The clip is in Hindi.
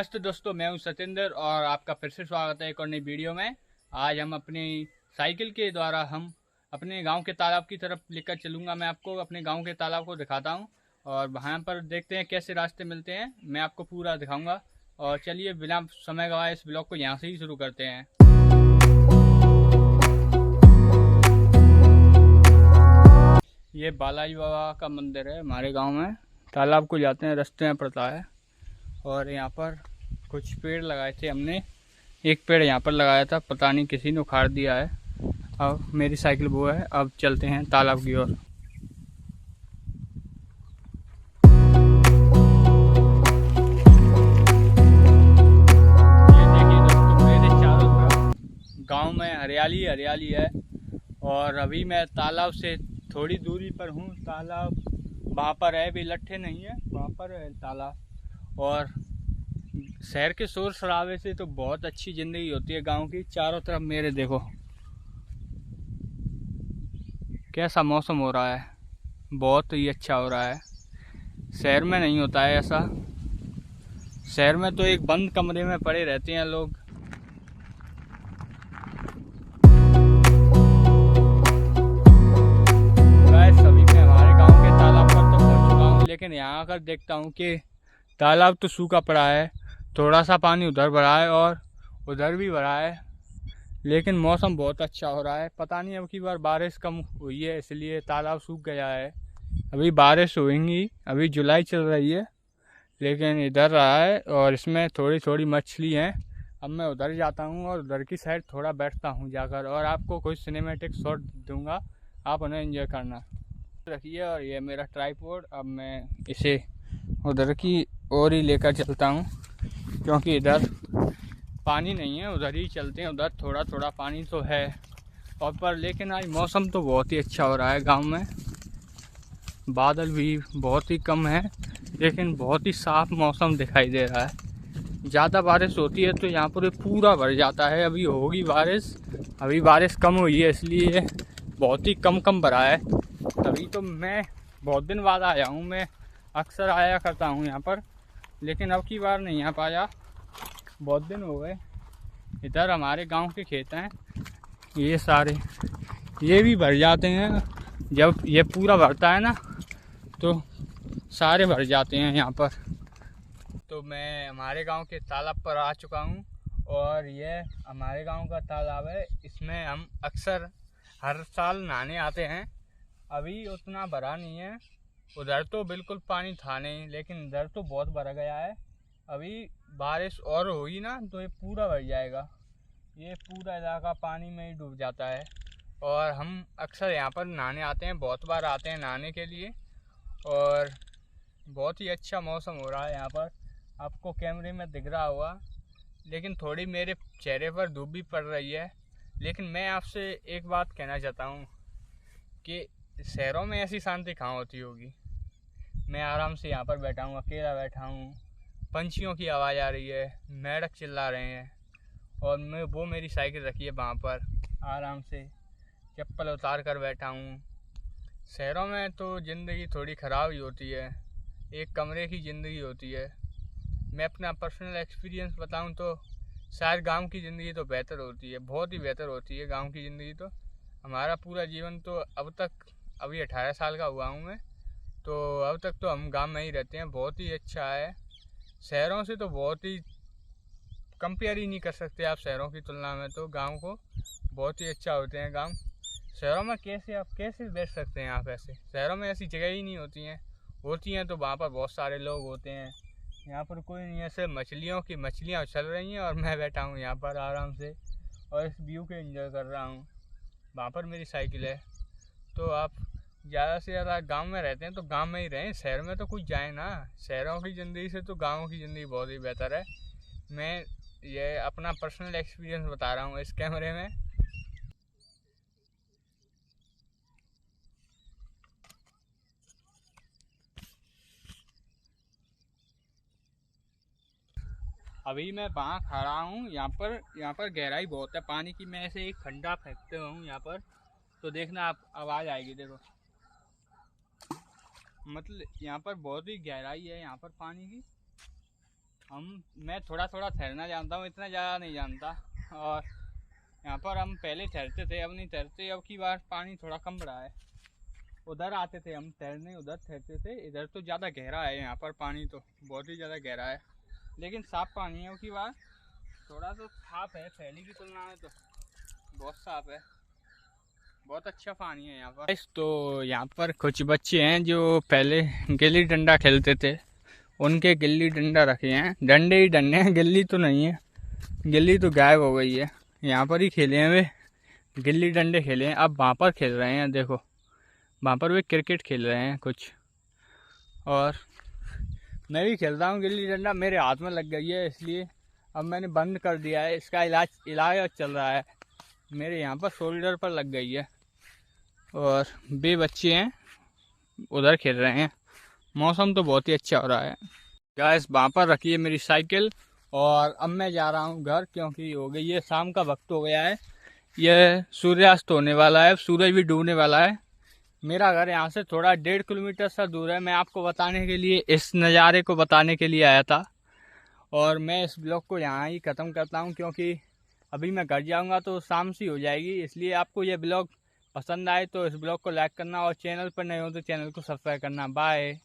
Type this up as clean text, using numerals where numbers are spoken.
नमस्ते दोस्तों, मैं हूं सतेंद्र और आपका फिर से स्वागत है एक और नई वीडियो में। आज हम अपनी साइकिल के द्वारा हम अपने गांव के तालाब की तरफ लेकर चलूंगा। मैं आपको अपने गांव के तालाब को दिखाता हूं और वहां पर देखते हैं कैसे रास्ते मिलते हैं। मैं आपको पूरा दिखाऊंगा और चलिए बिना समय गवाए इस ब्लॉग को यहाँ से ही शुरू करते हैं। ये बालाजी बाबा का मंदिर है हमारे गाँव में। तालाब को जाते हैं रास्ते में पड़ता है और यहाँ पर कुछ पेड़ लगाए थे हमने। एक पेड़ यहाँ पर लगाया था, पता नहीं किसी ने उखाड़ दिया है। अब मेरी साइकिल वो है। अब चलते हैं तालाब की ओर। ये देखिए दोस्तों, मेरे चारों तरफ गांव में हरियाली हरियाली है और अभी मैं तालाब से थोड़ी दूरी पर हूँ। तालाब वहाँ पर है, भी लट्ठे नहीं है, वहाँ पर है तालाब। और शहर के शोर शराबे से तो बहुत अच्छी ज़िंदगी होती है गांव की। चारों तरफ मेरे देखो कैसा मौसम हो रहा है, बहुत ही अच्छा हो रहा है। शहर में नहीं होता है ऐसा। शहर में तो एक बंद कमरे में पड़े रहते हैं लोग। सभी मैं हमारे गांव के तालाब पर तो पहुंच चुका हूं, लेकिन यहाँ आकर देखता हूं कि तालाब तो सूखा पड़ा है। थोड़ा सा पानी उधर भरा है और उधर भी भरा है, लेकिन मौसम बहुत अच्छा हो रहा है। पता नहीं अब की बार बारिश कम हुई है इसलिए तालाब सूख गया है। अभी बारिश होगी, अभी जुलाई चल रही है, लेकिन इधर रहा है और इसमें थोड़ी थोड़ी मछली हैं। अब मैं उधर जाता हूँ और उधर की साइड थोड़ा बैठता हूँ जाकर और आपको कुछ सिनेमैटिक शॉट दूंगा, आप उन्हें एंजॉय करना। रखिए। और ये मेरा ट्राइपॉड, अब मैं इसे उधर की ओर ही लेकर चलता हूँ क्योंकि इधर पानी नहीं है। उधर ही चलते हैं, उधर थोड़ा थोड़ा पानी तो है और पर लेकिन आज मौसम तो बहुत ही अच्छा हो रहा है गांव में। बादल भी बहुत ही कम है, लेकिन बहुत ही साफ मौसम दिखाई दे रहा है। ज़्यादा बारिश होती है तो यहाँ पर पूरा भर जाता है। अभी होगी बारिश, अभी बारिश कम हुई है इसलिए बहुत ही कम भरा है। तभी तो मैं बहुत दिन बाद आया हूँ। मैं अक्सर आया करता हूँ यहाँ पर, लेकिन अब की बार नहीं आ पाया, बहुत दिन हो गए। इधर हमारे गांव के खेत हैं, ये सारे ये भी भर जाते हैं। जब ये पूरा भरता है ना तो सारे भर जाते हैं यहाँ पर। तो मैं हमारे गांव के तालाब पर आ चुका हूँ और ये हमारे गांव का तालाब है। इसमें हम अक्सर हर साल नहाने आते हैं। अभी उतना भरा नहीं है, उधर तो बिल्कुल पानी था नहीं, लेकिन इधर तो बहुत भर गया है। अभी बारिश और होगी ना तो ये पूरा भर जाएगा। ये पूरा इलाका पानी में ही डूब जाता है और हम अक्सर यहाँ पर नहाने आते हैं, बहुत बार आते हैं नहाने के लिए। और बहुत ही अच्छा मौसम हो रहा है यहाँ पर, आपको कैमरे में दिख रहा होगा, लेकिन थोड़ी मेरे चेहरे पर धूप भी पड़ रही है। लेकिन मैं आपसे एक बात कहना चाहता हूँ कि शहरों में ऐसी शांति कहाँ होती होगी। मैं आराम से यहाँ पर बैठा हूँ, अकेला बैठा हूँ, पंछियों की आवाज़ आ रही है, मेंढक चिल्ला रहे हैं और मैं मेरी साइकिल रखी है वहाँ पर, आराम से चप्पल उतार कर बैठा हूँ। शहरों में तो ज़िंदगी थोड़ी ख़राब ही होती है, एक कमरे की ज़िंदगी होती है। मैं अपना पर्सनल एक्सपीरियंस बताऊँ तो शायद गांव की ज़िंदगी तो बेहतर होती है, बहुत ही बेहतर होती है गांव की ज़िंदगी। तो हमारा पूरा जीवन तो अब तक, अभी 18 साल का हुआ हूँ मैं, तो अब तक तो हम गांव में ही रहते हैं। बहुत ही अच्छा है, शहरों से तो बहुत ही कंपेयर ही नहीं कर सकते आप शहरों की तुलना में। तो गांव को बहुत ही अच्छा होते हैं गांव। शहरों में कैसे बैठ सकते हैं आप ऐसे, शहरों में ऐसी जगह ही नहीं होती हैं तो वहाँ पर बहुत सारे लोग होते हैं। यहाँ पर कोई नहीं है, सिर्फ मछलियाँ चल रही हैं और मैं बैठा हूँ यहाँ पर आराम से और इस व्यू को एंजॉय कर रहा हूँ। वहाँ पर मेरी साइकिल है। तो आप ज़्यादा से ज़्यादा गांव में रहते हैं तो गांव में ही रहें, शहर में तो कुछ जाए ना। शहरों की ज़िंदगी से तो गाँव की ज़िंदगी बहुत ही बेहतर है। मैं ये अपना पर्सनल एक्सपीरियंस बता रहा हूँ इस कैमरे में। अभी मैं वहाँ खड़ा हूँ, यहाँ पर गहराई बहुत है पानी की। मैं ऐसे एक खंडा फेंकते हूँ यहाँ पर तो देखना आप, आवाज़ आएगी देखो। मतलब यहाँ पर बहुत ही गहराई है यहाँ पर पानी की। मैं थोड़ा थोड़ा तैरना जानता हूँ, इतना ज़्यादा नहीं जानता। और यहाँ पर हम पहले तैरते थे, अब नहीं तैरते। अब की बार पानी थोड़ा कम रहा है। उधर आते थे हम तैरने, उधर तैरते थे। इधर तो ज़्यादा गहरा है, यहाँ पर पानी तो बहुत ही ज़्यादा गहरा है, लेकिन साफ़ पानी है। अब की बार थोड़ा तो साफ है, पहले की तुलना में तो बहुत साफ है, बहुत अच्छा पानी है यहाँ पर। तो यहाँ पर कुछ बच्चे हैं जो पहले गिल्ली डंडा खेलते थे, उनके गिल्ली डंडा रखे हैं। डंडे ही डंडे हैं, गिल्ली तो नहीं है, गिल्ली तो गायब हो गई है। यहाँ पर ही खेले हैं वे, गिल्ली डंडे खेले हैं। अब वहाँ पर खेल रहे हैं, देखो वहाँ पर वे क्रिकेट खेल रहे हैं कुछ। और मैं भी खेलता हूँ गिल्ली डंडा, मेरे हाथ में लग गई है, इसलिए अब मैंने बंद कर दिया है। इसका इलाज चल रहा है, मेरे यहाँ पर शोल्डर पर लग गई है। और बे बच्चे हैं उधर खेल रहे हैं। मौसम तो बहुत ही अच्छा हो रहा है। गाइस वहाँ पर रखी है मेरी साइकिल, और अब मैं जा रहा हूँ घर, क्योंकि हो गई है शाम का वक्त हो गया है। यह सूर्यास्त होने वाला है, सूरज भी डूबने वाला है। मेरा घर यहाँ से थोड़ा 1.5 किलोमीटर सा दूर है। मैं आपको बताने के लिए, इस नज़ारे को बताने के लिए आया था। और मैं इस ब्लॉग को यहाँ ही ख़त्म करता हूँ, क्योंकि अभी मैं घर जाऊँगा तो शाम सी हो जाएगी। इसलिए आपको ये ब्लॉग पसंद आए तो इस ब्लॉग को लाइक करना, और चैनल पर नए हो तो चैनल को सब्सक्राइब करना। बाय।